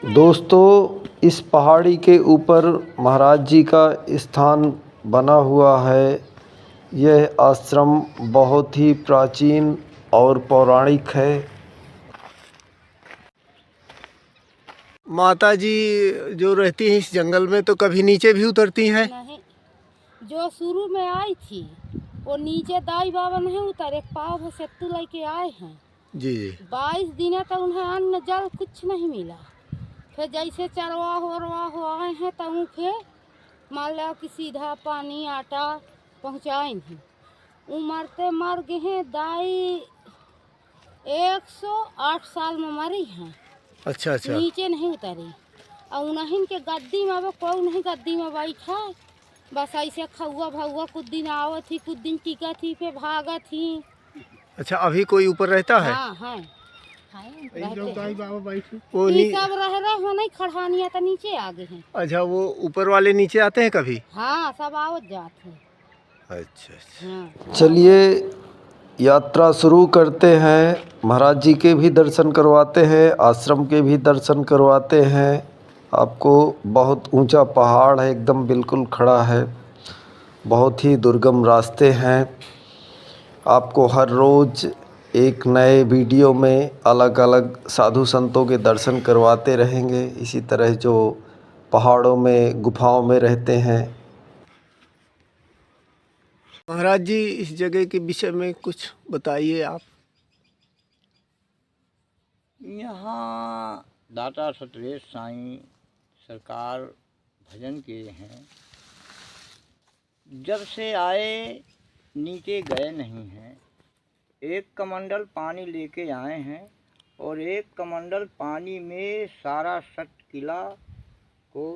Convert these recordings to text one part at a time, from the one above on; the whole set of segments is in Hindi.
दोस्तों, इस पहाड़ी के ऊपर महाराज जी का स्थान बना हुआ है। यह आश्रम बहुत ही प्राचीन और पौराणिक है। माता जी जो रहती हैं इस जंगल में, तो कभी नीचे भी उतरती हैं? नहीं, जो शुरू में आई थी वो नीचे दाई बाबा नहीं उतरे, पाव भर सत्तू लेके आए हैं। जी जी। 22 दिन तक उन्हें अन्न जल कुछ नहीं मिला। फिर जैसे चरवा हो आए हैं तब फिर मान लो कि सीधा पानी आटा पहुँचाए हैं। वो मरते मर गए हैं। दाई 108 साल में मरी हैं। अच्छा अच्छा। नीचे नहीं उतरी और उन्हीं के गद्दी में अब कोई नहीं गद्दी में बैठा। बस ऐसे खौआ भौआ कुछ दिन आवत थी, कुछ दिन टिका थी, फिर भागत थी। अच्छा, अभी कोई ऊपर रहता है? हाँ हाँ, वो सब रह रहे हो नहीं, खड़हानिया तो नीचे आ गए हैं। अच्छा, वो ऊपर वाले नीचे आते हैं कभी? हाँ, सब आवत जाते हैं। अच्छा अच्छा। हाँ। चलिए यात्रा शुरू करते हैं। महाराज जी के भी दर्शन करवाते हैं, आश्रम के भी दर्शन करवाते हैं। आपको बहुत ऊंचा पहाड़ है, एकदम बिल्कुल खड़ा है। बहुत ही दुर्गम रास्ते हैं। आपको हर रोज़ एक नए वीडियो में अलग अलग साधु संतों के दर्शन करवाते रहेंगे। इसी तरह जो पहाड़ों में गुफाओं में रहते हैं। महाराज जी, इस जगह के विषय में कुछ बताइए आप। यहाँ दाता सतवेश साईं सरकार भजन किए हैं। जब से आए नीचे गए नहीं हैं। एक कमंडल पानी लेके आए हैं और एक कमंडल पानी में सारा सट किला को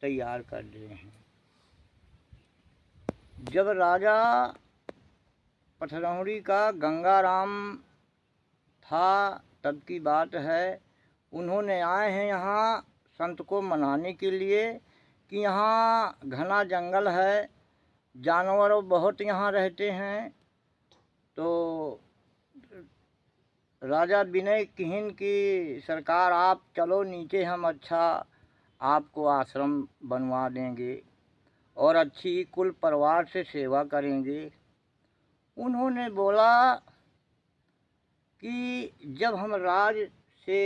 तैयार कर दिए हैं। जब राजा पथरौरी का गंगाराम था तब की बात है। उन्होंने आए हैं यहाँ संत को मनाने के लिए कि यहाँ घना जंगल है, जानवर बहुत यहाँ रहते हैं। तो राजा विनय किहिन की सरकार आप चलो नीचे, हम अच्छा आपको आश्रम बनवा देंगे और अच्छी कुल परिवार से सेवा करेंगे। उन्होंने बोला कि जब हम राज से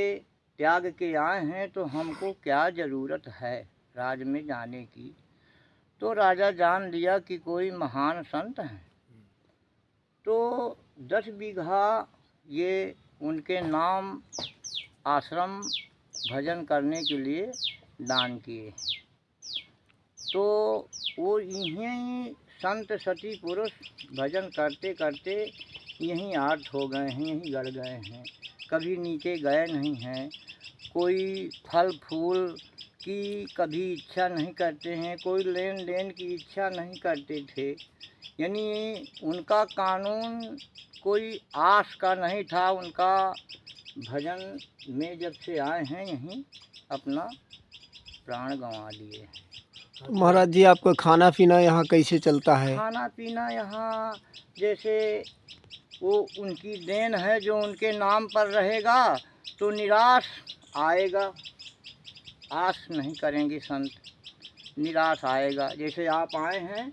त्याग के आए हैं तो हमको क्या ज़रूरत है राज में जाने की। तो राजा जान लिया कि कोई महान संत हैं, तो 10 बीघा ये उनके नाम आश्रम भजन करने के लिए दान किए। तो वो यहीं संत सती पुरुष भजन करते करते यहीं आर्ट हो गए हैं, यहीं गड़ गए हैं। कभी नीचे गए नहीं हैं। कोई फल फूल की कभी इच्छा नहीं करते हैं, कोई लेन देन की इच्छा नहीं करते थे। यानी उनका कानून कोई आस का नहीं था। उनका भजन में जब से आए हैं यहीं अपना प्राण गंवा लिए। तो महाराज जी, आपका खाना पीना यहाँ कैसे चलता है? खाना पीना यहाँ जैसे वो उनकी देन है, जो उनके नाम पर रहेगा तो निराश आएगा। आस नहीं करेंगे संत, निराश आएगा। जैसे आप आए हैं,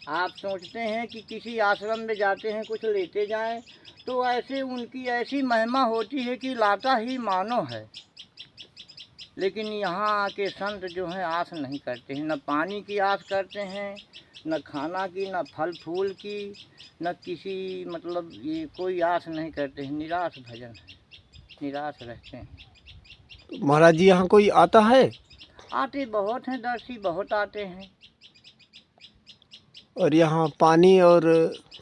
आप सोचते हैं कि किसी आश्रम में जाते हैं कुछ लेते जाएं, तो ऐसे उनकी ऐसी महिमा होती है कि लाता ही मानो है। लेकिन यहाँ आके संत जो हैं आस नहीं करते हैं, न पानी की आस करते हैं, न खाना की, न फल फूल की, न किसी मतलब ये कोई आस नहीं करते हैं। निराश भजन है, निराश रहते हैं। तो महाराज जी, यहाँ कोई आता है? आते बहुत हैं, दर्शी बहुत आते हैं। और यहाँ पानी और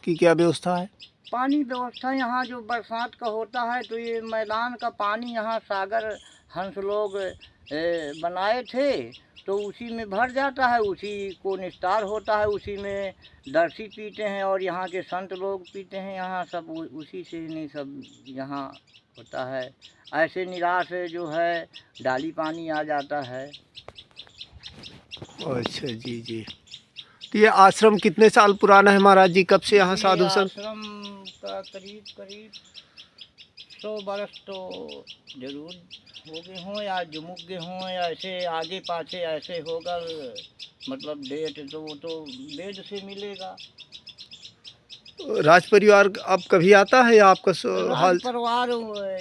की क्या व्यवस्था है? पानी व्यवस्था यहाँ जो बरसात का होता है तो ये मैदान का पानी यहाँ सागर हंस लोग बनाए थे, तो उसी में भर जाता है, उसी को निस्तार होता है, उसी में दर्शी पीते हैं और यहाँ के संत लोग पीते हैं। यहाँ सब उसी से नहीं सब यहाँ होता है। ऐसे निराश जो है डाली पानी आ जाता है। अच्छा जी जी। तो ये आश्रम कितने साल पुराना है महाराज जी? कब से यहाँ साधु संत? आश्रम का करीब 100 बरस तो जरूर हो गए हों, या जुमुक गए हों, या ऐसे आगे पाछे ऐसे होगा, मतलब डेट तो वो तो वेद से मिलेगा। राज परिवार अब कभी आता है या आपका राज हाल? परिवार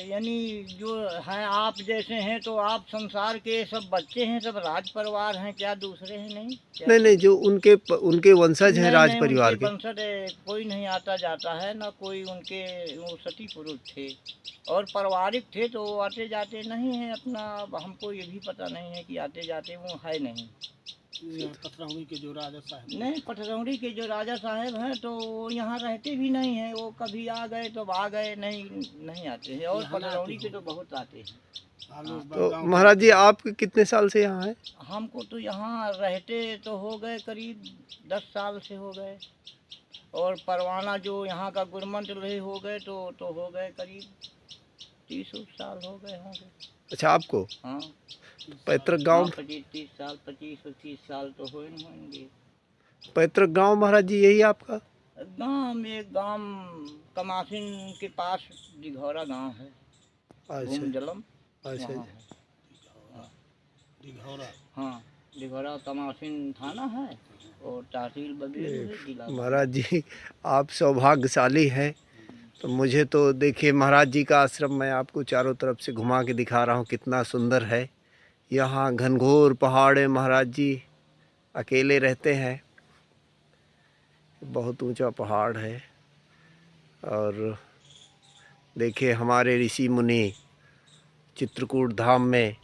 यानी जो हैं आप जैसे हैं, तो आप संसार के सब बच्चे हैं, सब राज परिवार हैं, क्या दूसरे हैं? नहीं, क्या? नहीं, जो उनके वंशज हैं नहीं राज नहीं, परिवार उनके के। वंशज कोई नहीं आता जाता है, ना कोई उनके वो सती पुरुष थे, और पारिवारिक थे तो वो आते जाते नहीं हैं। अपना हमको ये भी पता नहीं है कि आते जाते वो है नहीं। पथरौनी के जो राजा साहब नहीं, पटरौड़ी के जो राजा साहब हैं तो वो यहाँ रहते भी नहीं हैं, वो कभी आ गए तो आ गए, नहीं आते हैं। और पटरौड़ी के तो बहुत आते हैं। तो महाराज जी आप कितने साल से यहाँ हैं? हमको तो यहाँ रहते तो हो गए करीब 10 साल से हो गए, और परवाना जो यहाँ का गुरमंत रहे हो गए तो हो गए करीब 30 साल हो गए होंगे। अच्छा, आपको हाँ, पैतृक गांव? 25-30 साल, 25-30 साल तो होंगे। पैतृक गांव महाराज जी यही आपका? गांव एक गांव कमासिन के पास दिघौरा गांव है, अच्छा जलम। अच्छा वहाँ जी। है। दिघौरा। हाँ, दिघौरा कमासिन थाना है और तहसील बबेरू है, जिला। महाराज जी आप सौभाग्यशाली हैं। तो मुझे तो देखिए महाराज जी का आश्रम मैं आपको चारों तरफ से घुमा के दिखा रहा हूँ, कितना सुंदर है। यहाँ घनघोर पहाड़ है, महाराज जी अकेले रहते हैं, बहुत ऊंचा पहाड़ है। और देखिए हमारे ऋषि मुनि चित्रकूट धाम में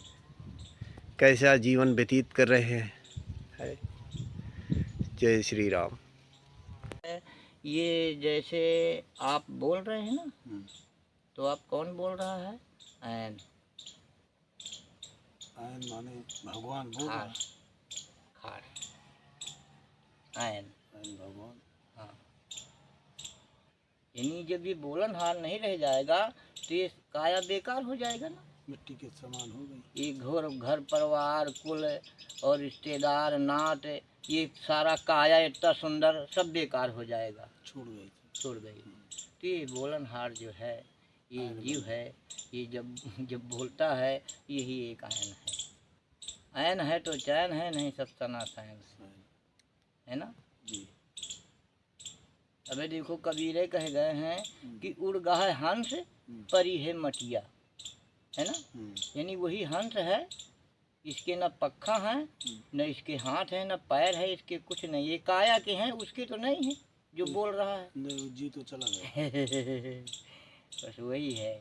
कैसा जीवन व्यतीत कर रहे हैं। जय श्री राम। ये जैसे आप बोल रहे हैं ना, तो आप कौन बोल रहा है? ऐन आयन माने भगवान बोल रहा है। खार ऐन आयन भगवान। हाँ, यानी जब ये बोलन हार नहीं रह जाएगा तो ये काया बेकार हो जाएगा ना। मिट्टी के समान हो गई। ये घर परिवार कुल और रिश्तेदार नात, ये सारा काया इतना सुंदर सब बेकार हो जाएगा, छोड़ गई। तो ये बोलन हार जो है, ये जीव है, ये जब बोलता है यही एक आयन है। आयन है तो चैन है, नहीं सब सनातन है ना जी। अबे देखो कबीरे कह गए हैं कि उड़ गाहे हंस परी है मटिया, है ना। यानी वही हंस है, इसके न पक्खा है, न इसके हाथ है, न पैर है, इसके कुछ नहीं। ये काया के हैं, उसके तो नहीं है जो बोल रहा है। नहीं, जी तो चला गया। बस वही है।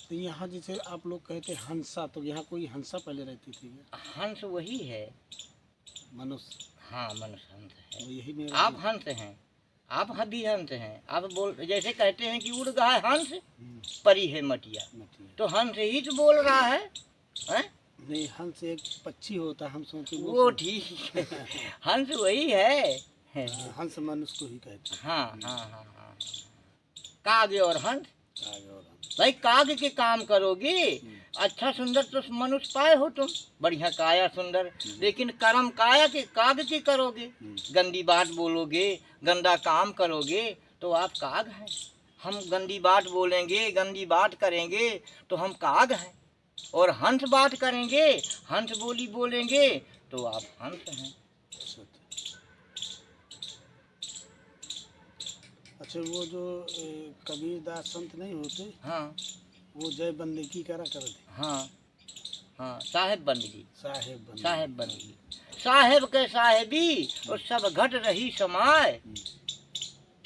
तो यहाँ जैसे आप लोग कहते हैं हंसा, तो यहाँ कोई हंसा पहले रहती थी क्या? हंस वही है, मनुष्य। हाँ मनुष्य हंस है। तो यही मेरा आप हंस हैं, आप भी हंस हैं। आप बोल जैसे कहते हैं कि उड़ गया हंस परी है मटिया, तो हंस ही तो बोल रहा है, हैं? नहीं, हंस एक पक्षी होता है, हम सोचते वो ठीक है। हंस वही है। हंस मनुष्य को ही कहते हैं। हाँ हाँ हाँ हाँ, काग और हंस। आगे और हंस। भाई काग के काम करोगे, अच्छा सुंदर तो मनुष्य पाए हो तुम, बढ़िया काया सुंदर, लेकिन कर्म काया के काग के करोगे, गंदी बात बोलोगे, गंदा काम करोगे तो आप काग हैं। हम गंदी बात बोलेंगे, गंदी बात करेंगे तो हम काग हैं, और हंस बात करेंगे, हंस बोली बोलेंगे तो आप हंस हैं। अच्छा, वो जो कबीरदास संत नहीं होते, हाँ वो जय बंदगी करा करते। हाँ हाँ, साहेब बंदगी, साहेब बंदगी। साहेब बंदगी, साहेब के साहेबी और सब घट रही समाए,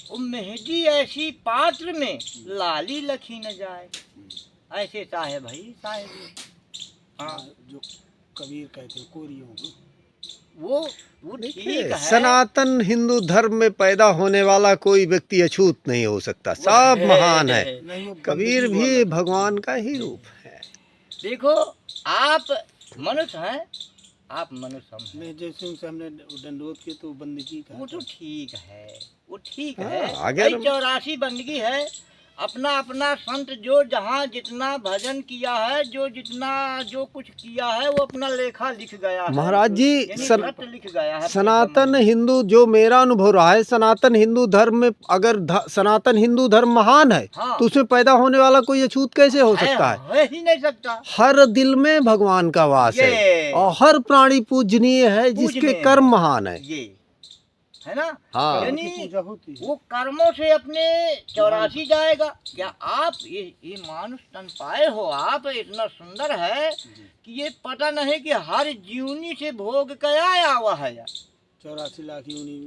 मेहदी ऐसी पात्र में लाली लखी न जाए। ऐसे साहेब भाई साहेब। हाँ, जो कबीर कहते हैं कोरियों को, वो ठीक है। सनातन हिंदू धर्म में पैदा होने वाला कोई व्यक्ति अछूत नहीं हो सकता, सब महान है। नहीं, वो कबीर बंदगी भी वाला। भगवान का ही रूप है। देखो आप मनुष्य हैं, आप मनुष्य हम हैं। नहीं, जैसे उनसे हमने दंडोत किया तो बंदगी का। वो तो ठीक है, वो ठीक हाँ, है। अगर- भाई 84 बंदगी है, अपना अपना संत जो जहाँ जितना भजन किया है, जो जितना जो कुछ किया है, वो अपना लेखा लिख गया है। महाराज जी, यानी सत्य लिख गया है। सनातन हिंदू, जो मेरा अनुभव रहा है, सनातन हिंदू धर्म में अगर सनातन हिंदू धर्म महान है, हाँ। तो उसमें पैदा होने वाला कोई अछूत कैसे हो सकता है? है ही नहीं सकता। हर दिल में भगवान का वास है ये और हर प्राणी पूजनीय है जिसके पूजनीय कर्म है। महान है। ये है ना। हाँ। यानी पूजा होती है। वो कर्मों से अपने 84 जाएगा। क्या आप ये मानुष तन पाए हो? आप इतना सुंदर है कि ये पता नहीं कि हर जीवनी से भोग क्या आया हुआ है यार। 84 लाख यूनी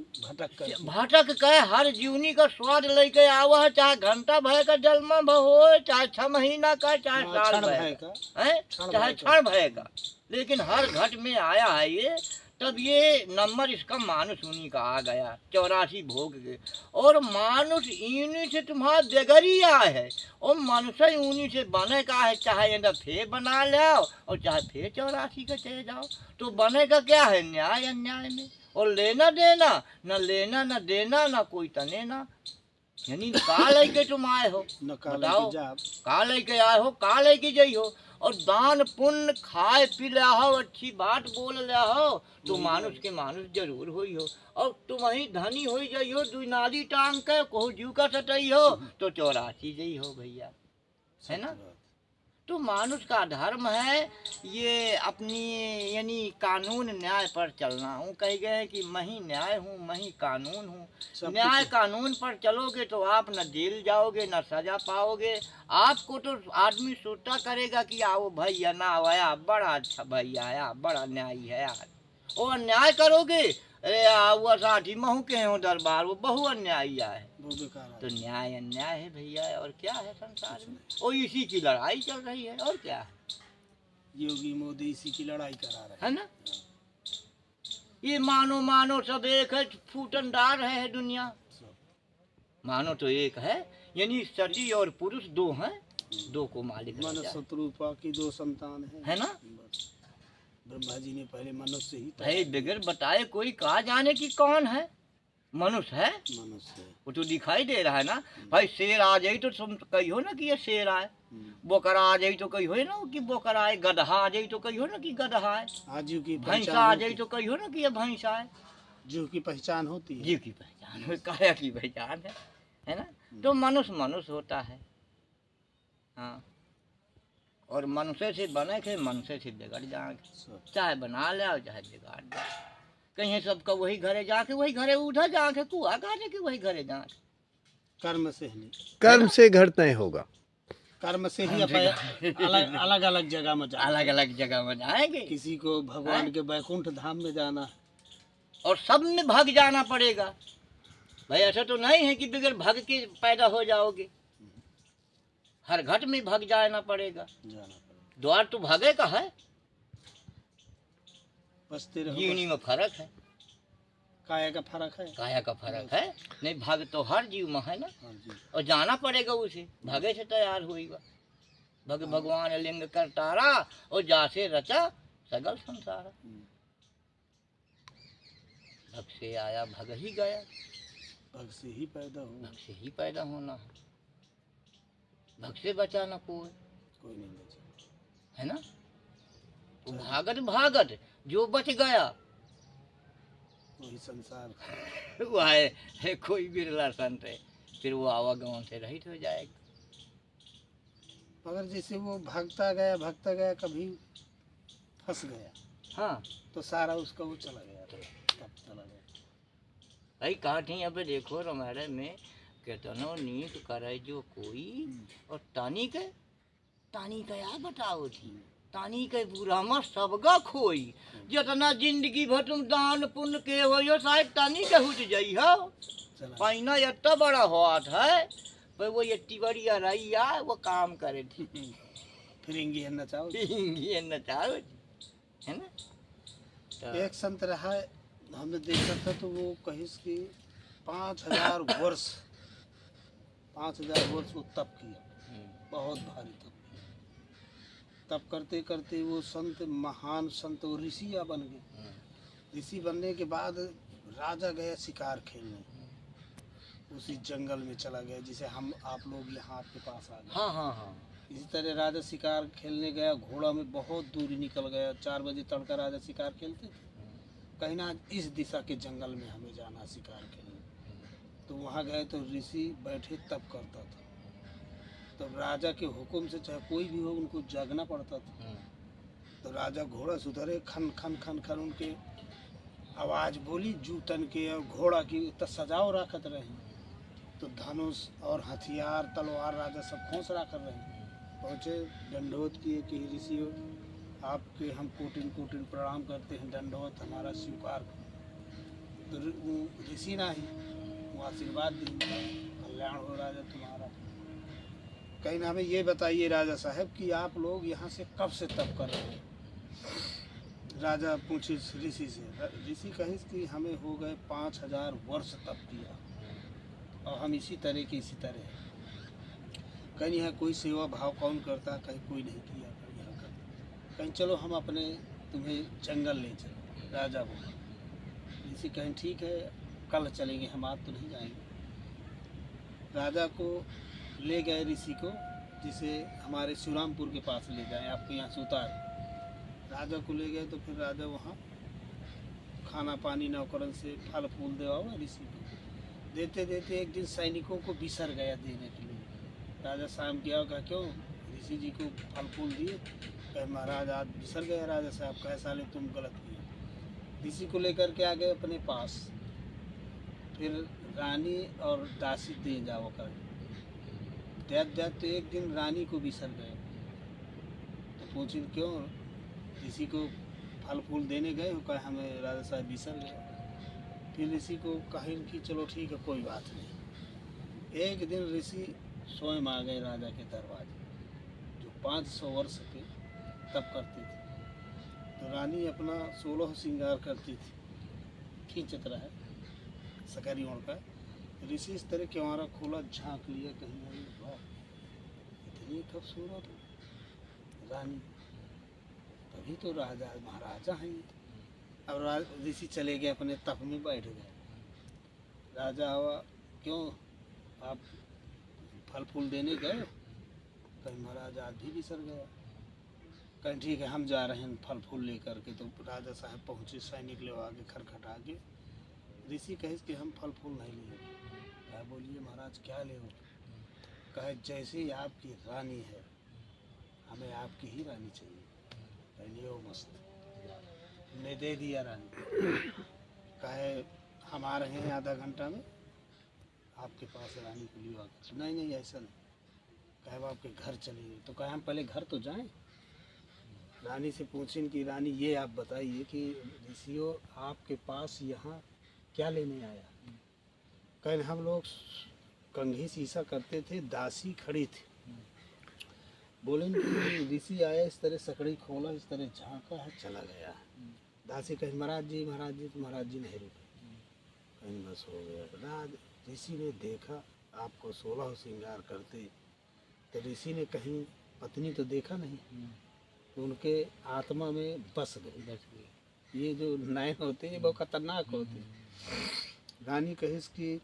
भटक के हर जीवनी का स्वाद लेके आवा है, चाहे घंटा भय का जन्म हो, चाहे 6 महीना का, चाहे साल भय का, है चाहे क्षण भय का, लेकिन हर घट में आया है ये। तब ये नंबर इसका मानुष उन्हीं का आ गया 84 भोग के। और मानुष इन्हीं से तुम्हारा बेगरी आया है, और मनुष्य उन्हीं से बने का है। चाहे ये फे बना लाओ और चाहे फे 84 का चले जाओ, तो बने का क्या है? न्याय अन्याय में। और लेना देना, न लेना न देना, न कोई तने ना। यानी का लेके तुम आए हो? बताओ, का लेके आए हो, का लेके जाइ हो? और दान पुण्य खाए पी लिया हो, अच्छी बात बोल लिया हो, तो मानुष के मानुष जरूर हुई हो। और तुम वही धनी हो जाइ हो, दुई नाली टांग के कोहू जीव का सटई हो, तो 84 जई हो भैया, है ना। तो मानुष का धर्म है ये अपनी यानी कानून न्याय पर चलना। हूँ कह गए कि मैं ही न्याय हूँ, मैं ही कानून हूँ। न्याय कानून पर चलोगे तो आप न जेल जाओगे न सजा पाओगे। आपको तो आदमी सोचता करेगा कि आओ भैया ना आया, बड़ा अच्छा भैया आया, बड़ा न्यायी है आज। वो अन्याय करोगे, अरे वो साठी महू के हो दरबार, वो बहु अन्यायी है। तो न्याय अन्याय है भैया, और क्या है संसार में? और इसी की लड़ाई चल रही है, और क्या है? योगी मोदी इसी की लड़ाई करा रहे है ना। ये मानो मानो सब एक है, फूटनदार है दुनिया। मानो तो एक है, यानी सती और पुरुष दो हैं, दो को मालिक मनुष्य शत्रुपा की 2 संतान है ना। ब्रह्मा जी ने पहले मनुष्य ही भाई बगैर बताए कोई कहा जाने की कौन है? मनुष्य है, मनुष्य। वो तो दिखाई दे रहा है ना। भाई शेर आ जाए तो तुम कही हो ना कि ये शेर आए, बोकरा आ जाए तो कही हो ना कि बोकरा आए, गधा आ जाए तो कही हो ना कि गधा है, जीव की भैंसा आ जाए तो कही हो ना कि ये भैंसा है। जीव की पहचान होती है। जीव की पहचान, काया की पहचान है ना। तो मनुष्य मनुष्य होता है। हाँ, और मनुष्य से बने के मनुष्य से बिगड़ जाएंगे, चाहे बना ले चाहे बिगाड़ जाए। कहीं सबका वही घरे जाके वही घरे उधर जाके कुआ काटे के वही घरे जाके। कर्म से नहीं, कर्म से घर तय होगा। कर्म से ही अलग अलग जगह में जाएंगे। अलग अलग जगह में जाएंगे। किसी को भगवान के बैकुंठ धाम में जाना, और सब में भाग जाना पड़ेगा। भाई ऐसा तो नहीं है कि बगैर भाग के पैदा हो जाओगे, हर घट में भाग जाना पड़ेगा। द्वार तो भागे का है, जीवनी में फर्क है, काया का फर्क है, काया का फर्क है। नहीं भाग तो हर जीव में है ना, और जाना पड़ेगा उसे, भागे से तैयार हुईगा। भगवान लिंग कर तारा और जासे रचा सगल संसारा। भग से आया भग ही गया, भग से ही पैदा हो, भग से ही पैदा होना है। भग से बचा ना कोई नहीं बचा, है ना। तो भागत भागत जो बच गया वही संसार वो है कोई बिरला संत है, फिर वो आवागमन से रहित हो जाएगा। अगर जैसे वो भागता गया कभी फंस गया, हाँ, तो सारा उसका वो चला गया, तब चला गया। भाई काठी अब देखो रमायण में कितनो नीक करे जो कोई, और तानी के यार बताओ थी, तानी के बुरा में सबगा खोई। जितना जिंदगी भर तुम दान पुण्य के हो, शायद तानी के हुट जाई हो। पैना इतना बड़ा होत है, पर वो इतनी बड़ी रैया वो काम करे थी। फिरेंगी नचाओ, नचाओ, है ना। तो एक संत रहा है, हमने देखा था, तो वो कहिस कि 5000 वर्ष वो तप किया, बहुत भारी तप। तप करते करते वो संत महान संत वो ऋषिया बन गए। ऋषि बनने के बाद राजा गया शिकार खेलने, उसी जंगल में चला गया, जिसे हम आप लोग यहाँ आपके पास आ गए। हाँ हाँ हाँ। इसी तरह राजा शिकार खेलने गया, घोड़ा में बहुत दूरी निकल गया। 4 बजे तड़का राजा शिकार खेलते थे, कहीं ना इस दिशा के जंगल में हमें जाना शिकार खेलने। तो वहाँ गए तो ऋषि बैठे तप करता था। तो राजा के हुक्म से चाहे कोई भी हो उनको जागना पड़ता था। तो राजा घोड़ा से उतरे, खन खन खन खन उनके आवाज़ बोली जूतन के और घोड़ा की तो सजाव रखत रहे। तो धनुष और हथियार तलवार राजा सब खोस रखा रहे। पहुँचे, दंडवत किए कि ऋषि आपके हम कोटिन कोटिन प्रणाम करते हैं, दंडवत हमारा स्वीकार करो। तो वो ऋषि ना ही वो आशीर्वाद देंगे, कल्याण हो राजा तुम्हारा। कहीं ना हमें ये बताइए राजा साहब कि आप लोग यहाँ से कब से तप कर रहे हैं? राजा पूछे ऋषि से। ऋषि कहे कि हमें हो गए 5000 वर्ष तप किया और हम इसी तरह के इसी तरह हैं। कहीं यहाँ कोई सेवा भाव कौन करता, कहीं कोई नहीं किया, कहीं यहाँ करता। कहीं चलो हम अपने तुम्हें जंगल ले चलो, राजा बोला। ऋषि कहें ठीक है कल चलेंगे, हम आज तो नहीं जाएंगे। राजा को ले गए ऋषि को, जिसे हमारे शिवरामपुर के पास ले जाएं, आपके यहाँ से उतार। राजा को ले गए तो फिर राजा वहाँ खाना पानी नौकरन से फल फूल देवा ऋषि को। देते देते एक दिन सैनिकों को बिसर गया देने के लिए। राजा शाम किया, कहा क्यों ऋषि जी को फल फूल दिए? कहे महाराज आज बिसर गए राजा साहब, कहे साले तुम गलत किए। ऋषि को लेकर के आ गए अपने पास। फिर रानी और दासी दे जाओ कर देत तो एक दिन रानी को बिसर गए। तो पूछे क्यों ऋषि को फल फूल देने गए हो? कहे हमें राजा साहब बिसर गए। फिर ऋषि को कहे कि चलो ठीक है कोई बात नहीं। एक दिन ऋषि स्वयं आ गए राजा के दरवाजे, जो 500 वर्ष के तप करते थे। तो रानी अपना 16 श्रृंगार करती थी, खींचत रहा सकरी ओढ़। ऋषि इस तरह क्यों खोला, झांक लिया, कहीं अरे वाह इतनी खूबसूरत रानी, तभी तो राजा महाराजा हैं। अब ऋषि चले गए अपने तप में बैठ गए। राजा आवा, क्यों आप फल फूल देने गए? कहीं महाराज आज भी बिसर गया। कहीं ठीक है हम जा रहे हैं फल फूल लेकर के। तो राजा साहब पहुँचे, सैनिक ले आगे खटखटा के। ऋषि कहे कि हम फल फूल नहीं लिए। क्या बोलिए महाराज क्या ले हो? कहे जैसे ही आपकी रानी है हमें आपकी ही रानी चाहिए। कहे वो मस्त, ने दे दिया रानी। कहे हम आ रहे हैं आधा घंटा में आपके पास रानी को लिवा। नहीं नहीं ऐसा नहीं। कहे वो आपके घर चलेंगे। तो कहे हम पहले घर तो जाएं। रानी से पूछें कि रानी ये आप बताइए कि ऋषियों आपके पास यहाँ क्या लेने आया? कहे हम लोग कंघी शीशा करते थे, दासी खड़ी थी। बोले कि ऋषि आया, इस तरह सकड़ी खोला, इस तरह झांका है, चला गया। दासी कहे महाराज जी तो महाराज जी नहीं रुके। कहीं बस हो गया। राज ऋषि ने देखा आपको 16 श्रृंगार करते, तो ऋषि ने कहीं पत्नी तो देखा नहीं, तो उनके आत्मा में बस गई। ये जो नयन होते हैं बहुत खतरनाक होते हैं। रानी कहिस कि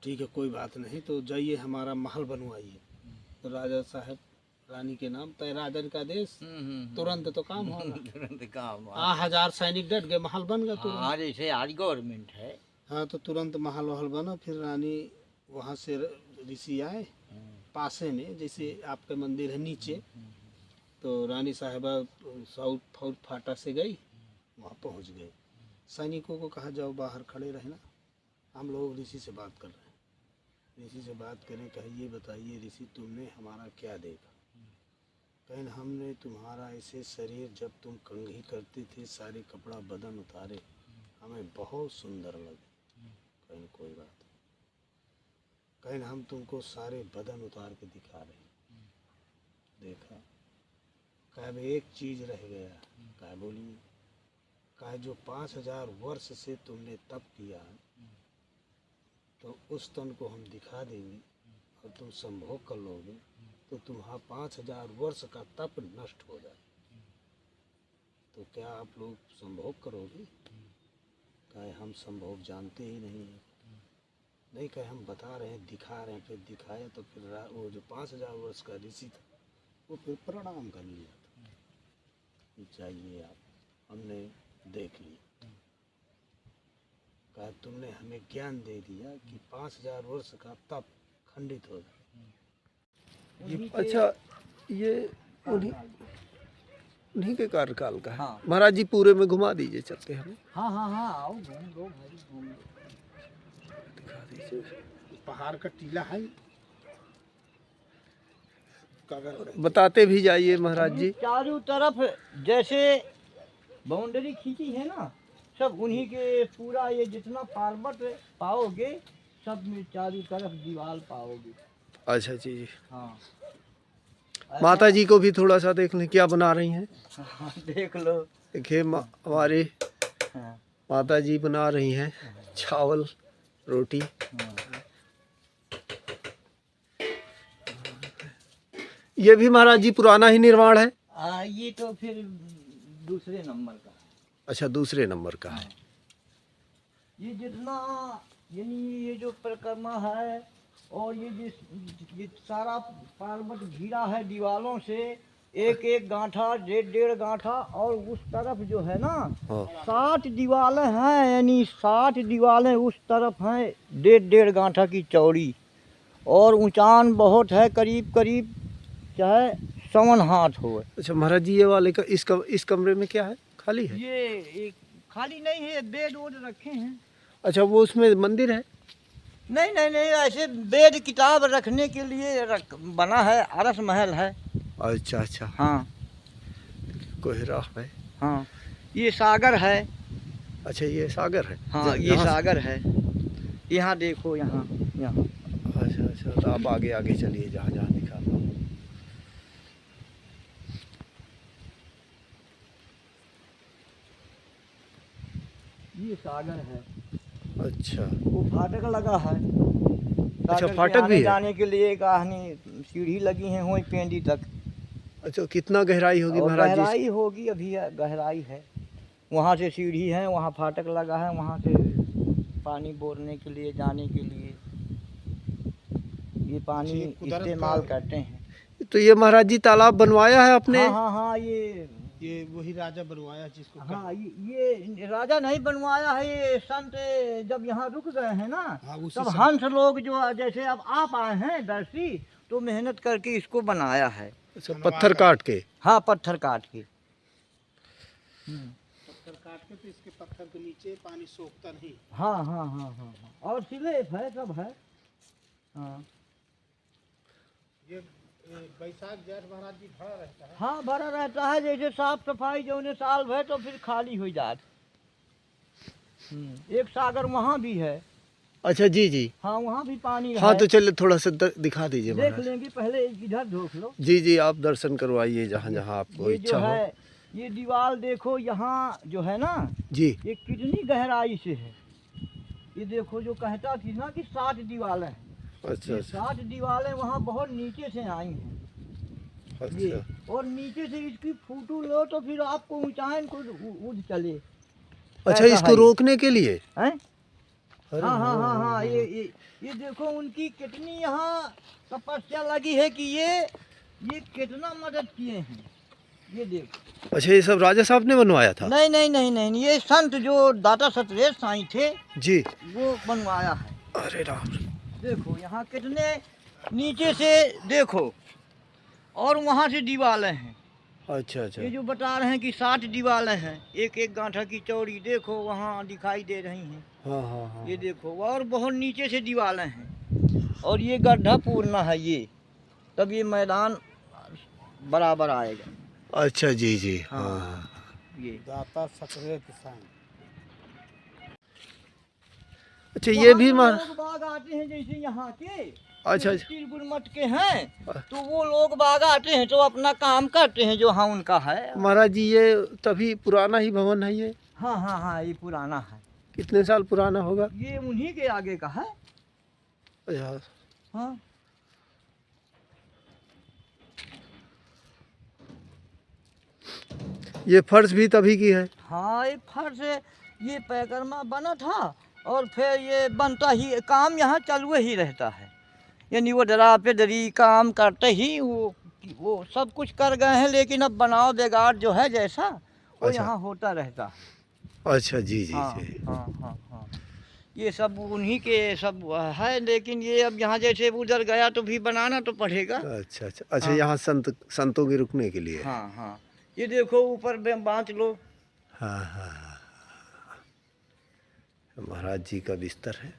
ठीक है कोई बात नहीं, तो जाइए हमारा महल बनवाइए। तो राजा साहब रानी के नाम तय राजन का देश, तुरंत तो काम होगा। तुरंत काम। 1000 सैनिक डट गए, महल बन गया तुरंत। हाँ जैसे आज गवर्नमेंट है। हाँ तो तुरंत महल वहल बना। फिर रानी वहाँ से ऋषि आए पासे में, जैसे आपके मंदिर है नीचे। तो रानी साहिबा साउथ फौज फाटा से गई, वहाँ पहुँच गए। सैनिकों को कहा जाओ बाहर खड़े रहना, हम लोग ऋषि से बात कर रहे हैं। ऋषि से बात करें, कहे ये बताइए ऋषि तुमने हमारा क्या देखा? कहें हमने तुम्हारा ऐसे शरीर जब तुम कंघी करते थे सारे कपड़ा बदन उतारे, हमें बहुत सुंदर लगे। कहें कोई बात नहीं। कहें हम तुमको सारे बदन उतार के दिखा रहे हैं। देखा। कहे एक चीज़ रह गया। कहे बोलिए। कहे जो 5000 वर्ष से तुमने तप किया तो उस तन को हम दिखा देंगे और तुम संभोग कर लोगे तो तुम्हारा 5000 वर्ष का तप नष्ट हो जाए। तो क्या आप लोग संभोग करोगे? कहे हम संभोग जानते ही नहीं हैं। नहीं कहे हम बता रहे हैं, दिखा रहे हैं, फिर दिखाया तो फिर वो जो 5000 वर्ष का ऋषि था वो फिर प्रणाम कर लिया था कि चाहिए आप, हमने देख लिया। कहा तुमने हमें ज्ञान दे दिया कि 5000 वर्ष का तप खंडित हो गया। अच्छा, ये उन्हीं के कार्यकाल का है। हाँ। महाराज जी पूरे में घुमा दीजिए, चलते हमें हाँ हाँ हाँ, आओ घूम लो भाई, घूम लो। दिखा दीजिए। पहाड़ का टीला है, कागज बताते भी जाइए महाराज जी। चारों तरफ जैसे बाउंड्री खींची है ना, सब उन्हीं के पूरा ये जितना पर्वत पाओगे सब में चारों तरफ दीवार पाओगे। अच्छा जी। हाँ माता जी को भी थोड़ा सा देख लें, क्या बना रही हैं। हाँ, देख लो। देखिए हमारे हाँ, माता जी बना रही हैं चावल रोटी। हाँ। ये भी महाराज जी पुराना ही निर्माण है। ये तो फिर दूसरे नंबर का। अच्छा, दूसरे नंबर का है। ये जितना यानी ये जो परिक्रमा है और ये सारा पर्वत घिरा है दीवारों से, एक एक गांठा, डेढ़ गांठा, और उस तरफ जो है ना हाँ। 60 दीवारें हैं, यानी 60 दीवारें उस तरफ हैं, डेढ़ गांठा की चौड़ी, और ऊंचान बहुत है, करीब करीब चाहे 54 हाथ हो। अच्छा महाराज जी, ये वाले का इस कमरे में क्या है, खाली है? ये एक खाली नहीं है, बेड वोड रखे हैं। अच्छा, वो उसमें मंदिर है? नहीं नहीं नहीं, ऐसे बेड किताब रखने के लिए बना है, अरस महल है। अच्छा अच्छा, हाँ कोहरा है। हाँ, ये सागर है। अच्छा, ये सागर है। हाँ, ये यहाँ- सागर है। यहाँ देखो, यहाँ यहाँ। अच्छा अच्छा, तो आप आगे आगे चलिए, जहाँ जहाँ दिखा रहा हूँ। ये सागर है। अच्छा वो फाटक लगा है। अच्छा, सागर के फाटक भी आने है? जाने के लिए कहानी सीढ़ी लगी है वहीं पेंडी तक। अच्छा, कितना गहराई होगी और महाराज जी? गहराई होगी, अभी गहराई है। वहाँ से सीढ़ी है, वहाँ फाटक लगा है, वहाँ से पानी बोरने के लिए, जाने के लिए ये पानी ये कुदरत इस्तेमाल का- करते हैं। तो ये महाराज जी तालाब बनवाया है आपने? हाँ हाँ हाँ, ये वही राजा बनवाया जिसको हाँ, ये राजा नहीं बनवाया है, ये संत जब यहाँ रुक गए हैं ना, हाँ, उसी तब समय। हंस लोग जो जैसे अब आप आए हैं दर्शी, तो मेहनत करके इसको बनाया है। अच्छा, पत्थर काट के। हाँ, पत्थर काट के। पत्थर काट के, तो इसके पत्थर के नीचे पानी सोखता नहीं। हाँ हाँ हाँ हाँ हाँ, और स्लेब है, सब है। हाँ ये बैसाख जेठ महाराज जी भरा रहता है। हाँ, भरा रहता है, जैसे साफ सफाई जो उन्हें साल भर तो फिर खाली हो जात। एक सागर वहाँ भी है। अच्छा जी जी। हाँ, वहाँ भी पानी हाँ, है। तो चलिए थोड़ा सा दिखा दीजिए देख महाराज। लेंगे, पहले इधर देख लो। जी जी, आप दर्शन करवाइए जहाँ जहाँ आपको ये इच्छा जो हो। है, ये दीवार देखो, यहाँ जो है ना, जी। ये कितनी गहराई से है। ये देखो, जो कहता थी ना कि 60 दीवारें हैं, अच्छा ये अच्छा 60 दीवारें वहाँ बहुत नीचे से आई हैं। ये अच्छा। और नीचे से इसकी फोटो लो तो फिर आपको ऊंचाई को उड़ चले। अच्छा, ऐसा इसको है ये। रोकने के लिए? हैं? अरे हाँ हाँ हाँ हाँ, ये देखो उनकी कितनी यहाँ तपस्या लगी है कि ये कितना मदद किए हैं। ये देखो। अच्छा, ये सब राजा साहब ने बनवाया था? नहीं नहीं नहीं नहीं, ये संत जो दाता सतरेश साईं थे, जी। वो बनवाया है। अरे राम। देखो यहाँ कितने नीचे से देखो, और वहाँ से दीवारें हैं। अच्छा अच्छा। ये जो बता रहे हैं कि 60 दीवारें हैं, एक एक गांठा की चौड़ी, देखो वहाँ दिखाई दे रही हैं। हाँ हाँ हाँ। ये देखो, और बहुत नीचे से दीवारें हैं, और ये गड्ढा पूरना है ये, तब ये मैदान बराबर आएगा। अच्छा जी जी। हाँ। हाँ। ये दाता सतरेत साईं। अच्छा, ये भी वहाँ मार। लोग बाग आते हैं, जैसे यहाँ के अच्छा अच्छा। तिरगुल मठ के हैं, तो वो लोग बाग आते हैं तो अपना काम करते हैं, जो हाँ उनका है। महाराज जी, ये तभी पुराना ही भवन है ये? हाँ हाँ हाँ, ये पुराना है। कितने साल पुराना होगा? ये उन्हीं के आगे का है। अच्छा। हाँ, ये फर्श भी तभी की है? हाँ, ये फर्श, ये पैकरमा बना था, और फिर ये बनता ही काम यहाँ चालू ही रहता है। यानी वो डरा पे डरी काम करते ही वो सब कुछ कर गए हैं, लेकिन अब बनाव बिगाड़ जो है जैसा वो अच्छा। यहाँ होता रहता है। अच्छा जी जी हाँ जी। हाँ हाँ हाँ, ये सब उन्हीं के सब है, लेकिन ये अब यहाँ जैसे उधर गया तो भी बनाना तो पड़ेगा। अच्छा अच्छा अच्छा, हाँ यहाँ संतों के रुकने के लिए। हाँ हाँ, ये देखो ऊपर बांध लो। हाँ हाँ हाँ, महाराज जी का बिस्तर है,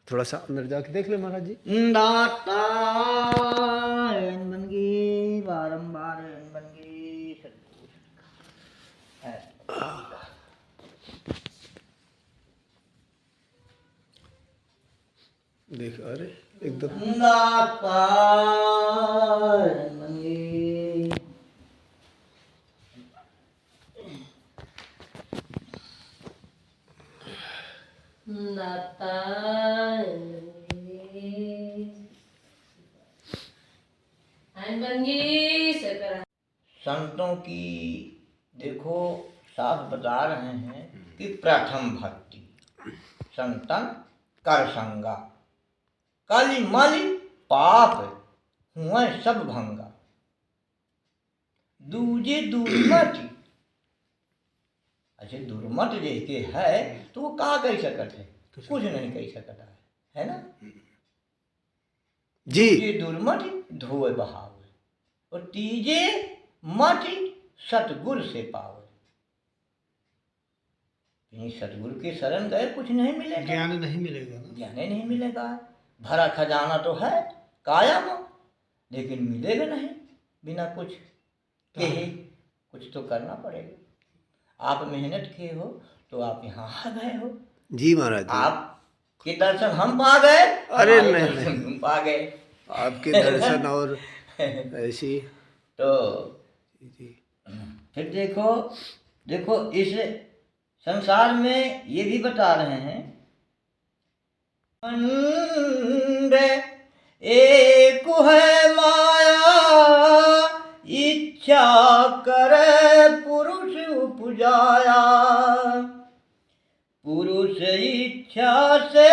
थोड़ा सा अंदर जाके देख ले महाराज जी। दाता बन गई, बारंबार बन गई, देख, अरे एकदम दाता बन गई। संतों की देखो साफ बता रहे हैं कि प्रथम भक्ति संतन कर संगा, काली माली पाप हुआ सब भंगा, दूजे दुर्मति। अच्छा दुर्मत जैसे है तो वो कहा कह सकत है, कुछ नहीं कह सकता है ना जी। ये दुर्मति धोए बहावे, और तीजे मति सतगुरु से पावे। सतगुरु के शरण गए कुछ नहीं मिलेगा, ज्ञान नहीं मिलेगा ना, ज्ञान नहीं मिलेगा। भरा खजाना तो है कायम, लेकिन मिलेगा नहीं बिना कुछ के ही, कुछ तो करना पड़ेगा। आप मेहनत किए हो तो आप यहाँ आ गए हो। जी महाराज जी, आप के दर्शन हम पा गए, अरे हमारे नहीं, दर्शन तुम पा गए। आपके दर्शन और ऐसी तो जी। फिर देखो इस संसार में ये भी बता रहे हैं, एक है माया इच्छा करे पुरुष उपजाया, पुरुष इच्छा से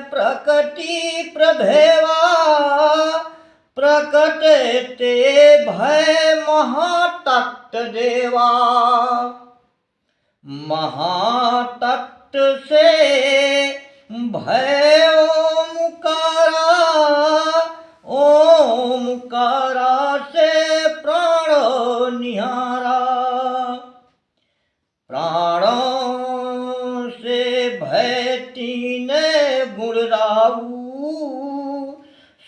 प्रकृति प्रभेवा, प्रकटते भय महातट देवा, महातट से भय ओमकारा से प्राण निहारा, प्राणों से भय तीन गुण राहु,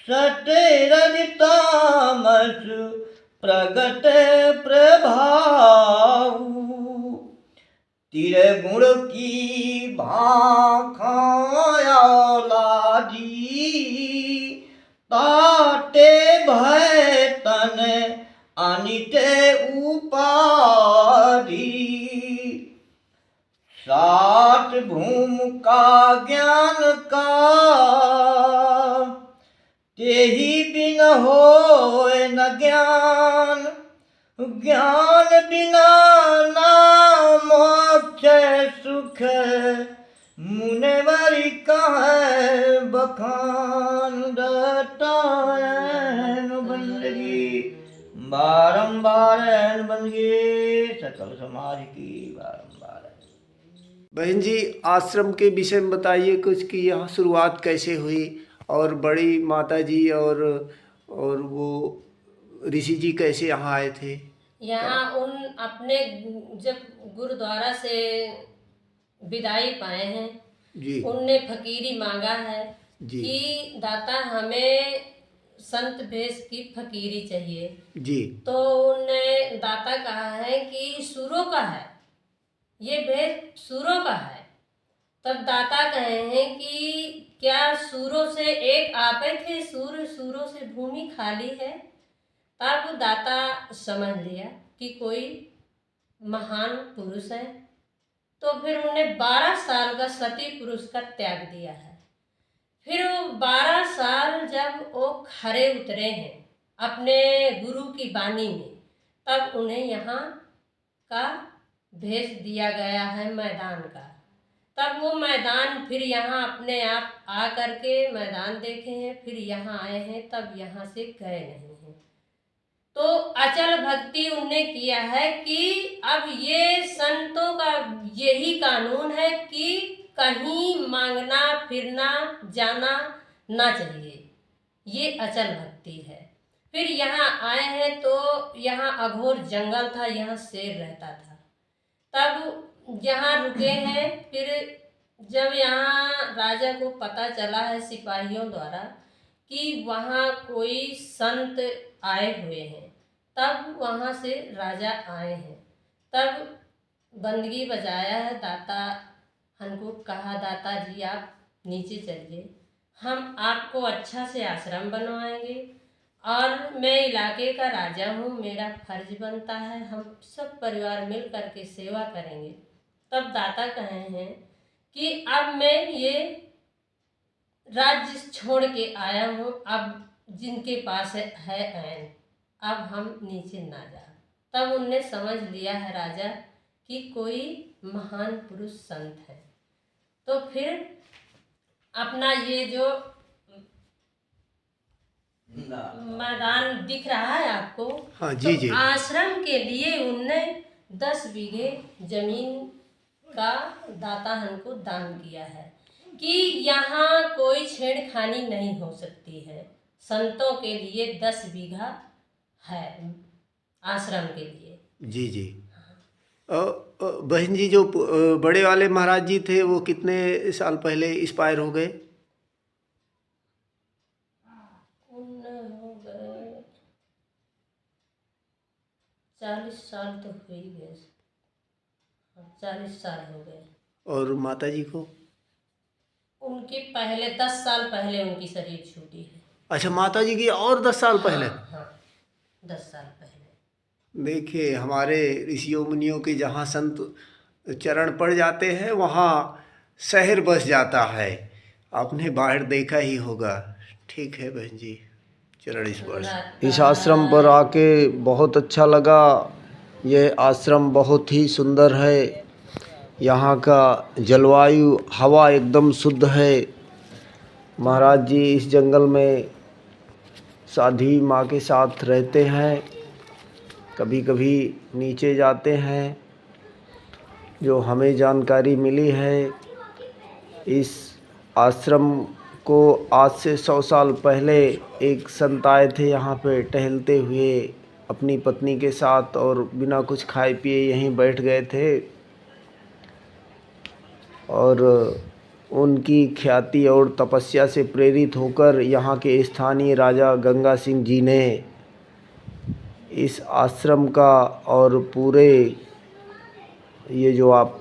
सत्य रज तामस प्रगट प्रभाऊ, तिरगुण की भाखाया लादी, ताटे भय तन अनिते उपाधि, सात भूम का ज्ञान का तेहि बिन होए न ज्ञान, ज्ञान बिना ना मोक्ष सुख, मुनिवरि कहे बखान, दत्तायन बंदगी बारंबार बंदगी, सकल समाज की बारंबार। बहन जी, आश्रम के विषय में बताइए कुछ कि यहाँ शुरुआत कैसे हुई, और बड़ी माता जी और वो ऋषि जी कैसे यहाँ आए थे? यहाँ उन अपने जब गुरुद्वारा से विदाई पाए हैं जी उनने फकीरी मांगा है जी कि दाता हमें संत भेष की फकीरी चाहिए। जी। तो उनने दाता कहा है कि सूरों का है, ये भेष सूरों का है। तब दाता कहे हैं कि क्या सूरों से एक आपे थे, सूरों से भूमि खाली है। तब दाता समझ लिया कि कोई महान पुरुष है। तो फिर उन्हें 12 साल का सती पुरुष का त्याग दिया है। फिर वो 12 साल जब वो खरे उतरे हैं अपने गुरु की वाणी में, तब उन्हें यहाँ का भेष दिया गया है मैदान का। तब वो मैदान फिर यहाँ अपने आप आ करके मैदान देखे हैं, फिर यहाँ आए हैं, तब यहाँ से गए नहीं हैं। तो अचल भक्ति उनने किया है कि अब ये संतों का यही कानून है कि कहीं मांगना फिरना जाना ना चाहिए, ये अचल भक्ति है। फिर यहाँ आए हैं तो यहाँ अघोर जंगल था, यहाँ शेर रहता था, तब यहाँ रुके हैं। फिर जब यहाँ राजा को पता चला है सिपाहियों द्वारा कि वहाँ कोई संत आए हुए हैं, तब वहाँ से राजा आए हैं। तब बंदगी बजाया है, दाता हमको कहा, दाता जी आप नीचे चलिए, हम आपको अच्छा से आश्रम बनवाएंगे और मैं इलाके का राजा हूँ, मेरा फर्ज बनता है, हम सब परिवार मिल करके सेवा करेंगे। तब दाता कहे हैं कि अब मैं ये राज्य छोड़ के आया हूँ, अब जिनके पास है ऐन, अब हम नीचे ना जा। तब उनने समझ लिया है राजा कि कोई महान पुरुष संत है। तो फिर अपना ये जो मैदान दिख रहा है आपको, हाँ जी तो जी। आश्रम के लिए उनने 10 बीघे जमीन का दाता हमको दान किया है कि यहाँ कोई छेड़खानी नहीं हो सकती है। संतों के लिए 10 बीघा है आश्रम के लिए। जी जी। बहन जी, जो बड़े वाले महाराज जी थे वो कितने साल पहले एक्सपायर हो गए? उन हो गए 40 साल तो हो ही गए, 40 साल हो गए। और माता जी को? उनके पहले 10 साल पहले उनकी शरीर छूटी है। अच्छा, माता जी की और 10 साल पहले? हाँ, 10 साल पहले। देखिए, हमारे ऋषियों मुनियों के जहाँ संत चरण पड़ जाते हैं वहाँ शहर बस जाता है। आपने बाहर देखा ही होगा। ठीक है बहन जी, चरण स्पर्श। इस आश्रम पर आके बहुत अच्छा लगा। यह आश्रम बहुत ही सुंदर है। यहाँ का जलवायु हवा एकदम शुद्ध है। महाराज जी इस जंगल में साधी माँ के साथ रहते हैं, कभी कभी नीचे जाते हैं। जो हमें जानकारी मिली है, इस आश्रम को आज से 100 साल पहले एक संत आए थे यहाँ पे टहलते हुए अपनी पत्नी के साथ, और बिना कुछ खाए पिए यहीं बैठ गए थे। और उनकी ख्याति और तपस्या से प्रेरित होकर यहाँ के स्थानीय राजा गंगा सिंह जी ने इस आश्रम का और पूरे ये जो आप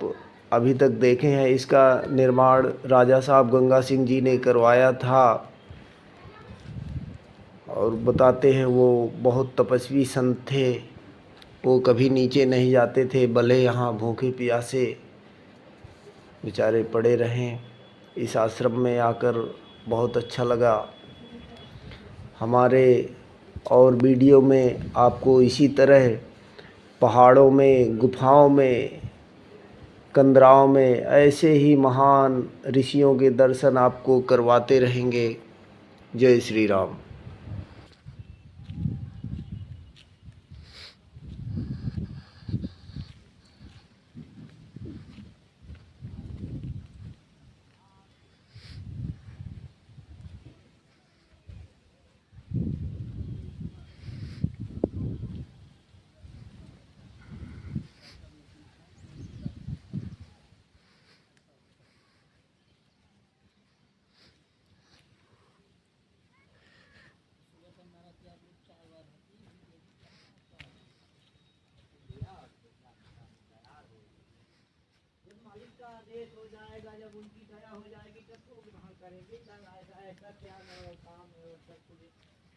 अभी तक देखे हैं इसका निर्माण राजा साहब गंगा सिंह जी ने करवाया था। और बताते हैं वो बहुत तपस्वी संत थे, वो कभी नीचे नहीं जाते थे, भले यहाँ भूखे प्यासे बेचारे पड़े रहें। इस आश्रम में आकर बहुत अच्छा लगा। हमारे और वीडियो में आपको इसी तरह पहाड़ों में, गुफाओं में, कंदराओं में ऐसे ही महान ऋषियों के दर्शन आपको करवाते रहेंगे। जय श्री राम। आदेश हो जाएगा, जब उनकी दया हो जाएगी तब वो ग्रहण करेंगे। ऐसा क्या काम है, सब कुछ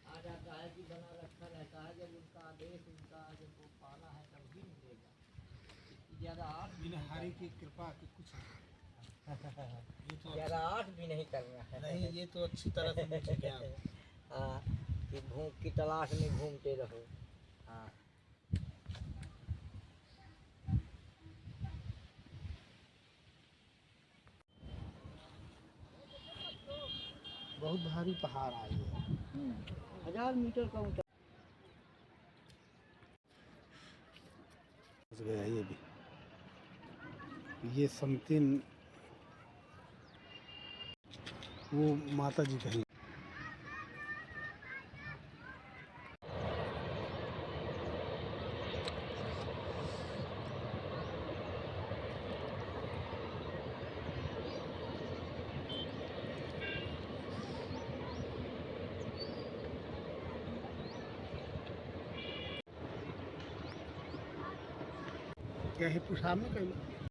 आ जाता है कि बना रखा रहता है। जब उनका आदेश, उनका जब वो पाना है तब ही मिलेगा। ज़्यादा आठ बिना हरि की कृपा के कुछ ये तो ज़्यादा आठ भी नहीं करना है। नहीं, ये तो अच्छी तरह से मुझे ज्ञान है। हाँ, कि भूख की तलाश में घूमते रहो। हाँ, बहुत भारी पहाड़ आई है। 1000 मीटर का ऊंचा। फंस गया ये भी। ये समथिंग वो माता जी कहीं। क्या है सामने कहीं